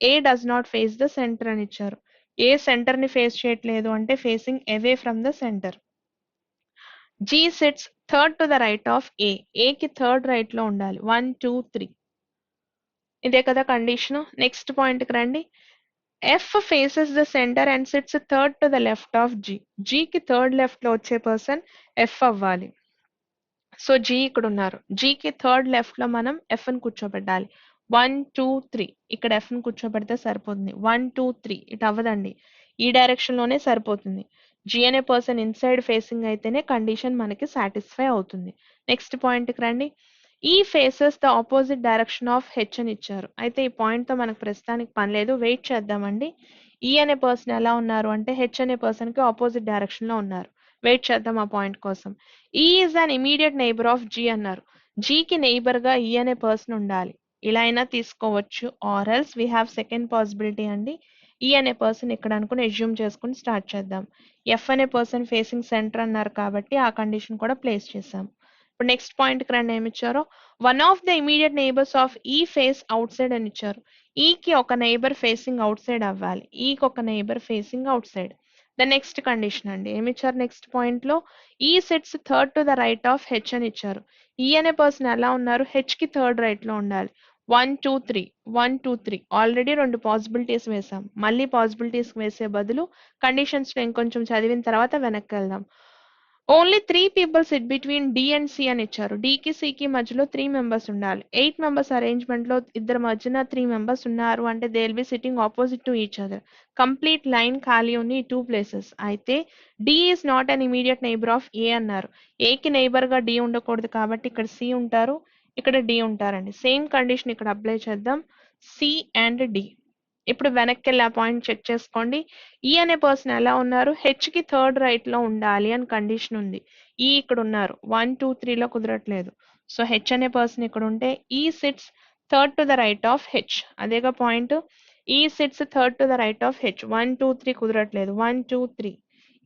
A does not face the centre అని ఇచ్చారు. ఏ సెంటర్ ని ఫేస్ చేయట్లేదు అంటే facing away from the centre. G sits third to the right of A కి థర్డ్ రైట్ లో ఉండాలి. 1 2 3, ఇదే కదా కండిషన్. నెక్స్ట్ పాయింట్ కి రండి, F faces the center and sits third to the left of G. G కి third left లో వచ్చే పర్సన్ F అవ్వాలి. సో G ఇక్కడ ఉన్నారు, G కి థర్డ్ లెఫ్ట్ లో మనం F ని కూర్చోబెట్టాలి. 1 2 3, ఇక్కడ F ని కూర్చోబెడితే సరిపోతుంది. 1 2 3 ఇటు అవ్వదండి, ఈ డైరెక్షన్ లోనే సరిపోతుంది. G అనే పర్సన్ ఇన్సైడ్ ఫేసింగ్ అయితేనే కండిషన్ మనకి సాటిస్ఫై అవుతుంది. నెక్స్ట్ పాయింట్ కి రండి, ఈ faces the opposite direction of H అని ఇచ్చారు. అయితే ఈ పాయింట్ తో మనకు ప్రస్తుతానికి పని లేదు, వెయిట్ చేద్దామండి. ఈ అనే పర్సన్ ఎలా ఉన్నారు అంటే హెచ్ అనే పర్సన్ కి ఆపోజిట్ డైరెక్షన్ లో ఉన్నారు. వెయిట్ చేద్దాం ఆ పాయింట్ కోసం. E is an immediate neighbour of G అన్నారు. G కి నైబర్ గా ఈ అనే పర్సన్ ఉండాలి. ఇలా అయినా తీసుకోవచ్చు, or else we have second possibility అండి. ఈ అనే పర్సన్ ఇక్కడ అనుకుని ఎజ్యూమ్ చేసుకుని స్టార్ట్ చేద్దాం. ఎఫ్ అనే పర్సన్ ఫేసింగ్ సెంటర్ అన్నారు కాబట్టి ఆ కండిషన్ కూడా ప్లేస్ చేసాం. ఇప్పుడు నెక్స్ట్ పాయింట్ కి రండి. ఏమి ఇచ్చారో one of the immediate neighbours of ఈ ఫేస్ అవుట్ సైడ్ అని ఇచ్చారు. ఈకి ఒక నైబర్ ఫేసింగ్ అవుట్ సైడ్ అవ్వాలి, ఈకి ఒక neighbour facing out side. The next condition అండి, ఏమి ఇచ్చారు నెక్స్ట్ పాయింట్ లో ఈ sits third to the right of H అని ఇచ్చారు. ఈ అనే పర్సన్ ఎలా ఉన్నారు, హెచ్ కి థర్డ్ రైట్ లో ఉండాలి. 1 2 3 1 2 3 ఆల్రెడీ రెండు పాసిబిలిటీస్ వేసాం, మళ్ళీ పాసిబిలిటీస్ వేసే బదులు కండిషన్స్ లో ఇంకొంచెం చదివిన తర్వాత వెనక్కి వెళ్దాం. Only 3 people sit between D and C అని ఇచ్చారు. డికి సికి మధ్యలో 3 మెంబర్స్ ఉండాలి. 8 మెంబర్స్ అరేంజ్మెంట్ లో ఇద్దరు మధ్యన 3 మెంబర్స్ ఉన్నారు అంటే they will be sitting opposite to each other. Complete line ఖాళీ ఉంది ఈ 2 ప్లేసెస్. అయితే D is not an immediate neighbour of A అన్నారు. ఏకి నైబర్ గా డి ఉండకూడదు కాబట్టి ఇక్కడ సి ఉంటారు, ఇక్కడ డి ఉంటారండి. సేమ్ కండిషన్ ఇక్కడ అప్లై చేద్దాం, సి అండ్ డి. ఇప్పుడు వెనక్కి వెళ్ళి ఆ పాయింట్ చెక్ చేసుకోండి. ఈ అనే పర్సన్ ఎలా ఉన్నారు, హెచ్ కి థర్డ్ రైట్ లో ఉండాలి అని కండిషన్ ఉంది. ఈ ఇక్కడ ఉన్నారు, 1 2 3 లో కుదరట్లేదు. సో హెచ్ అనే పర్సన్ ఇక్కడ ఉంటే ఈ sits third to the right of H, అదేగా పాయింట్. ఈ sits third to the right of H, 1 2 3 కుదరట్లేదు, 1 2 3.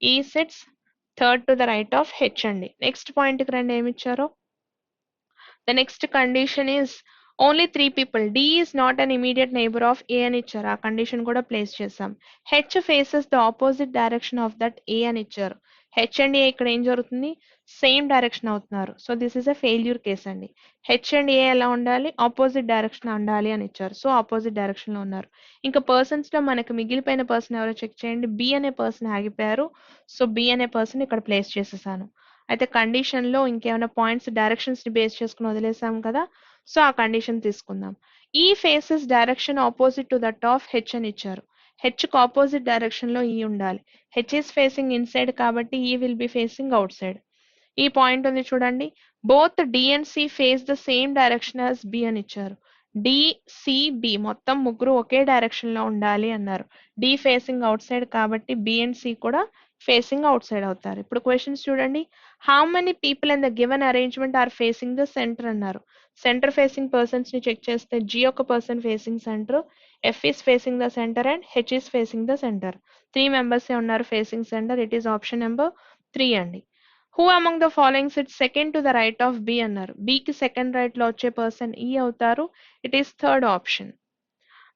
ఈ sits third to the right of H అండి. నెక్స్ట్ పాయింట్ కి రండి, ఏమి ఇచ్చారో the next condition is only 3 people. D is not an immediate neighbor of A అని ఇచ్చారు. ఆ కండిషన్ కూడా ప్లేస్ చేసాం. H faces the opposite direction of that A అని ఇచ్చారు. H అండ్ A ఇక్కడ ఏం జరుగుతుంది, సేమ్ డైరెక్షన్ అవుతున్నారు. So this is a failure case అండి. H అండ్ A ఎలా ఉండాలి, ఆపోజిట్ డైరెక్షన్ ఉండాలి అని ఇచ్చారు. సో ఆపోజిట్ డైరెక్షన్ లో ఉన్నారు. ఇంకా పర్సన్స్ లో మనకు మిగిలిపోయిన పర్సన్ ఎవరో చెక్ చేయండి. B అనే పర్సన్ ఆగిపోయారు. సో B అనే పర్సన్ ఇక్కడ ప్లేస్ చేసేసాను. అయితే కండిషన్ లో ఇంకేమైనా పాయింట్స్ డైరెక్షన్స్ ని బేస్ చేసుకుని వదిలేసాం కదా, సో ఆ కండిషన్ తీసుకుందాం. ఈ faces direction opposite to that of H అని ఇచ్చారు. హెచ్ కు ఆపోజిట్ డైరెక్షన్ లో ఈ ఉండాలి. హెచ్ ఈస్ ఫేసింగ్ ఇన్సైడ్ కాబట్టి E will be facing outside. ఈ పాయింట్ ఉంది చూడండి, both D and C face the same direction as B అని ఇచ్చారు. డి సి బి మొత్తం ముగ్గురు ఒకే డైరెక్షన్ లో ఉండాలి అన్నారు. డి ఫేసింగ్ అవుట్ సైడ్ కాబట్టి బి అండ్ సి కూడా ఫేసింగ్ అవుట్ సైడ్ అవుతారు. ఇప్పుడు క్వశ్చన్స్ చూడండి, how many people in the given arrangement are facing the centre అన్నారు. సెంటర్ ఫేసింగ్ పర్సన్స్ ని చెక్ చేస్తే జి ఒక person facing centre, F is facing the centre and H is facing the centre. 3 members ఉన్నారు facing centre. It is option number 3 అండి. Who among the following SIT second to the right of B అన్నారు. B కి second right లో వచ్చే person E అవుతారు. It is third option.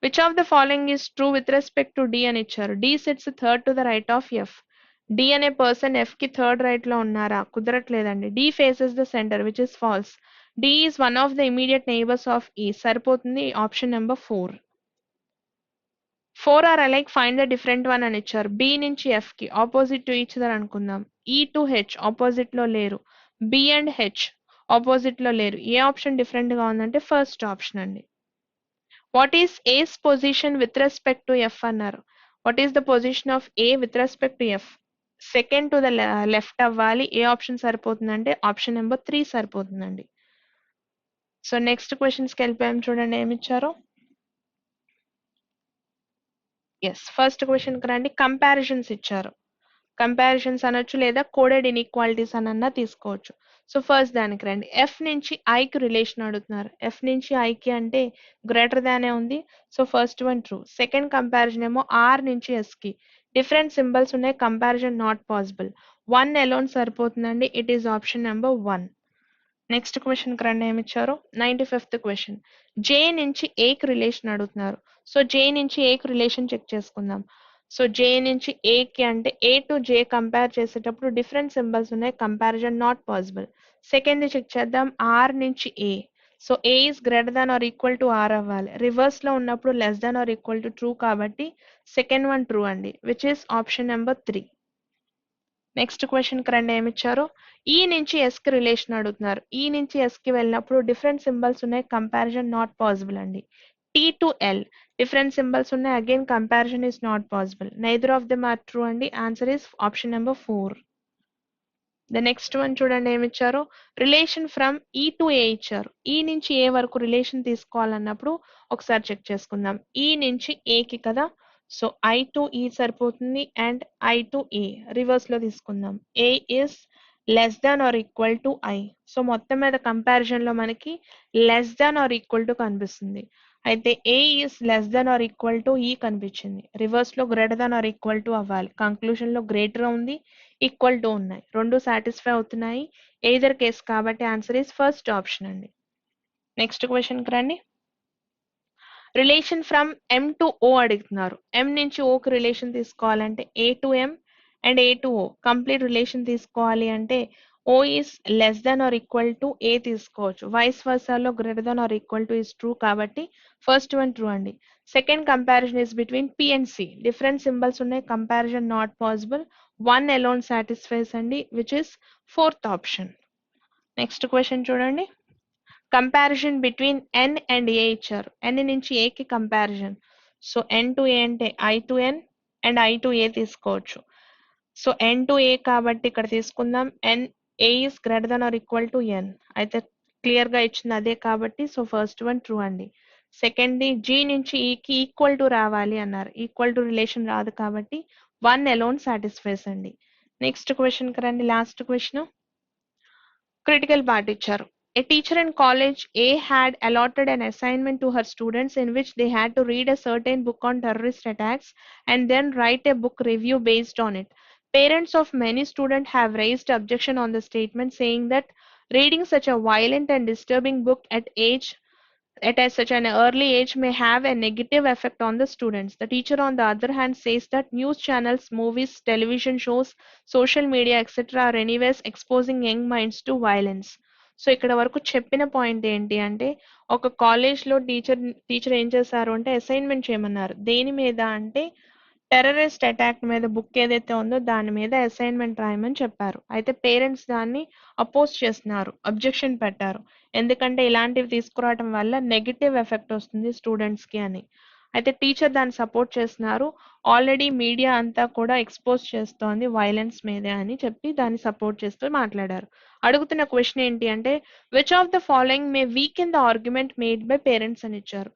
Which of the following is true with respect to D అని ఇచ్చారు. D sits third to the right of F. D అనే person F కి third right లో ఉన్నారా, కుదరట్లేదండి. D faces the centre which is false. D is one of the immediate neighbours of E, సరిపోతుంది option number 4. 4 are alike, find the different one అని ఇచ్చారు. B నుంచి F కి ఆపోజిట్ టు ఈచ్ అదర్ అనుకుందాం. ఈ టు హెచ్ ఆపోజిట్ లో లేరు, B and H opposite లో లేరు. ఏ ఆప్షన్ డిఫరెంట్ గా ఉందంటే ఫస్ట్ ఆప్షన్ అండి. What is A's position with respect to F అన్నారు. What is the position of A with respect to F, second to the left అవ్వాలి. ఏ ఆప్షన్ సరిపోతుందంటే option number 3 సరిపోతుందండి. సో నెక్స్ట్ క్వశ్చన్స్ కి వెళ్ళిపోయాం చూడండి, ఏమి ఇచ్చారో. ఎస్, ఫస్ట్ క్వశ్చన్ కి రండి. కంపారిజన్స్ ఇచ్చారు. కంపారిజన్స్ అనొచ్చు లేదా కోడెడ్ ఇన్ఈక్వాలిటీస్ అనన్నా తీసుకోవచ్చు. సో ఫస్ట్ దానికి రండి. ఎఫ్ నుంచి ఐకి రిలేషన్ అడుగుతున్నారు. ఎఫ్ నుంచి ఐకి అంటే గ్రేటర్ దానే ఉంది. So first one true. Second comparison ఏమో ఆర్ నుంచి ఎస్ కి డిఫరెంట్ సింబల్స్ ఉన్నాయి, కంపారిజన్ నాట్ పాసిబుల్. 1 అలోన్ సరిపోతుందండి. It is option number 1. Next question కి రండి, ఏమి ఇచ్చారు. 95th question. జే నుంచి ఏకి రిలేషన్ అడుగుతున్నారు. సో జే నుంచి ఏకి రిలేషన్ చెక్ చేసుకుందాం. సో జే నుంచి ఏకి అంటే ఏ టు జే కంపేర్ చేసేటప్పుడు డిఫరెంట్ సింబల్స్ ఉన్నాయి, comparison not possible. Second check చేద్దాం, ఆర్ నుంచి A. So A is greater than or equal to R అవ్వాలి. రివర్స్ లో ఉన్నప్పుడు less than or equal to true కాబట్టి సెకండ్ వన్ ట్రూ అండి, which is option number 3. Next question కి రండి, ఏమి ఇచ్చారు. ఈ నుంచి ఎస్ కి రిలేషన్ అడుగుతున్నారు. ఈ నుంచి ఎస్ కి వెళ్ళినప్పుడు డిఫరెంట్ సింబల్స్ ఉన్నాయి, కంపారిజన్ నాట్ పాసిబుల్ అండి. T to L different symbols ఉన్నాయి, again comparison is not possible. Neither of them are true అండి. Answer is option number 4. The next one చూడండి, ఏమి ఇచ్చారు. Relation from E to A ఇచ్చారు. E నుంచి ఏ వరకు relation తీసుకోవాలన్నప్పుడు ఒకసారి చెక్ చేసుకుందాం. ఈ నుంచి ఏకి కదా, సో ఐ టు ఈ సరిపోతుంది and I to A reverse లో తీసుకుందాం. A is less than or equal to I. So మొత్తం మీద కంపారిజన్ లో మనకి less than or equal to కనిపిస్తుంది. అయితే ఏ is less than or equal to ఈ కనిపించింది. రివర్స్ లో greater than or equal to అవ్వాలి. కంక్లూజన్ లో గ్రేటర్ ఉంది, ఈక్వల్ టు ఉన్నాయి, రెండు సాటిస్ఫై అవుతున్నాయి. ఎయిదర్ కేస్ కాబట్టి ఆన్సర్ ఈస్ ఫస్ట్ ఆప్షన్ అండి. నెక్స్ట్ క్వశ్చన్ కి రండి. Relation from M to O అడుగుతున్నారు. ఎం నుంచి ఓకి రిలేషన్ తీసుకోవాలంటే A to M and A to O complete relation తీసుకోవాలి అంటే O is less than or equal to A తీసుకోవచ్చు. వైస్ వర్సాలో greater than or equal to is true కాబట్టి first one true అండి. Second comparison is between P and C. Different symbols ఉన్నాయి, comparison not possible. One alone satisfies అండి, which is fourth option. Next question చూడండి. Comparison between N and A ఇచ్చారు. N నుంచి A కి comparison. So N to A అంటే I to N and I to A తీసుకోవచ్చు. So N to A కాబట్టి ఇక్కడ తీసుకుందాం. N A is greater than or equal to N. అయితే clear గా ఇచ్చింది అదే కాబట్టి సో ఫస్ట్ వన్ ట్రూ అండి. సెకండ్ ది జీ నుంచి ఈకి ఈక్వల్ టు రావాలి అన్నారు. ఈక్వల్ టు రిలేషన్ రాదు కాబట్టి వన్ అలోన్ సాటిస్ఫైస్ అండి. నెక్స్ట్ క్వశ్చన్ కి రండి. లాస్ట్ క్వశ్చన్ critical part ఇచ్చారు. A teacher in college A had allotted an assignment to her students in which they had to read a certain book on terrorist attacks and then write a book review based on it. Parents of many students have raised objection on the statement, saying that reading such a violent and disturbing book at such an early age may have a negative effect on the students. The teacher, on the other hand, says that news channels, movies, television shows, social media, etc. are anyways exposing young minds to violence. So ఇక్కడ వరకు చెప్పిన point ఏంటి అంటే ఒక కాలేజ్లో teacher ఏం చేశారు అంటే అసైన్మెంట్ చేయమన్నారు. దేని మీద అంటే టెర్రరిస్ట్ అటాక్ మీద బుక్ ఏదైతే ఉందో దాని మీద అసైన్మెంట్ రాయమని చెప్పారు. అయితే పేరెంట్స్ దాన్ని అపోజ్ చేస్తున్నారు, అబ్జెక్షన్ పెట్టారు. ఎందుకంటే ఇలాంటివి తీసుకురావడం వల్ల నెగిటివ్ ఎఫెక్ట్ వస్తుంది స్టూడెంట్స్ కి అని. అయితే టీచర్ దాన్ని సపోర్ట్ చేస్తున్నారు. ఆల్రెడీ మీడియా అంతా కూడా ఎక్స్పోజ్ చేస్తోంది వైలెన్స్ మీదే అని చెప్పి దాన్ని సపోర్ట్ చేస్తూ మాట్లాడారు. అడుగుతున్న క్వశ్చన్ ఏంటి అంటే which of the following may weaken the argument made by parents అని ఇచ్చారు.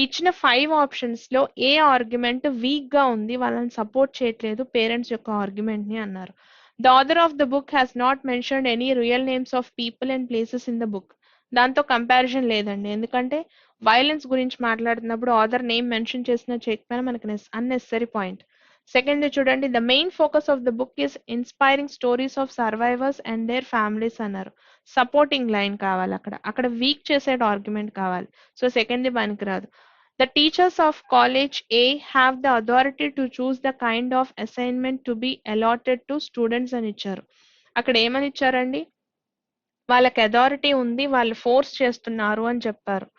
ఇచ్చిన 5 ఆప్షన్స్ లో ఏ ఆర్గ్యుమెంట్ వీక్ గా ఉంది, వాళ్ళని సపోర్ట్ చేయట్లేదు పేరెంట్స్ యొక్క ఆర్గ్యుమెంట్ ని అన్నారు. The author of the book has not mentioned any real names of people and places in the book. దాంతో కంపారిజన్ లేదండి, ఎందుకంటే వైలెన్స్ గురించి మాట్లాడుతున్నప్పుడు ఆథర్ నేమ్ మెన్షన్ చేసిన చేయకపోయినా మనకి అన్నెసరీ పాయింట్. సెకండ్ చూడండి, the main focus of the book is inspiring stories of survivors and their families అన్నారు. సపోర్టింగ్ లైన్ కావాలి, అక్కడ వీక్ చేసే ఆర్గ్యుమెంట్ కావాలి. సో సెకండ్ ది పనికిరాదు. The teachers of college A have the authority to choose the kind of assignment to be allotted to students అని ఇచ్చారు. అక్కడ ఏమని ఇచ్చారండి, వాళ్ళకి అథారిటీ ఉంది, వాళ్ళు ఫోర్స్ చేస్తున్నారు అని చెప్పారు.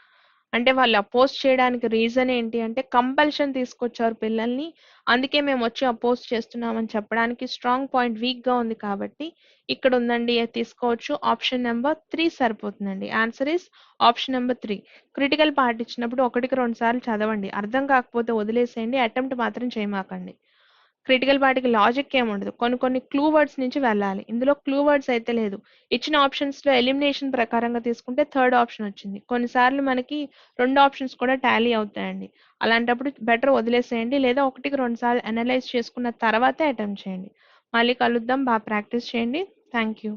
అంటే వాళ్ళు అపోజ్ చేయడానికి రీజన్ ఏంటి అంటే కంపల్షన్ తీసుకొచ్చారు పిల్లల్ని, అందుకే మేము వచ్చి అపోజ్ చేస్తున్నామని చెప్పడానికి స్ట్రాంగ్ పాయింట్ వీక్ గా ఉంది కాబట్టి ఇక్కడ ఉందండి తీసుకోవచ్చు. ఆప్షన్ నెంబర్ 3 సరిపోతుందండి. Answer is option number 3. Critical part ఇచ్చినప్పుడు 1కి 2 సార్లు చదవండి, అర్థం కాకపోతే వదిలేసేయండి, అటెంప్ట్ మాత్రం చేయమాకండి. క్రిటికల్ పార్ట్కి లాజిక్ ఏముండదు, కొన్ని క్లూ వర్డ్స్ నుంచి వెళ్ళాలి. ఇందులో క్లూ వర్డ్స్ అయితే లేదు. ఇచ్చిన ఆప్షన్స్ లో ఎలిమినేషన్ ప్రకారంగా తీసుకుంటే థర్డ్ ఆప్షన్ వచ్చింది. కొన్నిసార్లు మనకి 2 ఆప్షన్స్ కూడా టాలీ అవుతాయండి. అలాంటప్పుడు బెటర్ వదిలేసేయండి, లేదా 1కి 2 సార్లు అనలైజ్ చేసుకున్న తర్వాతే అటెంప్ట్ చేయండి. మళ్ళీ కలుద్దాం, బాగా ప్రాక్టీస్ చేయండి. Thank you.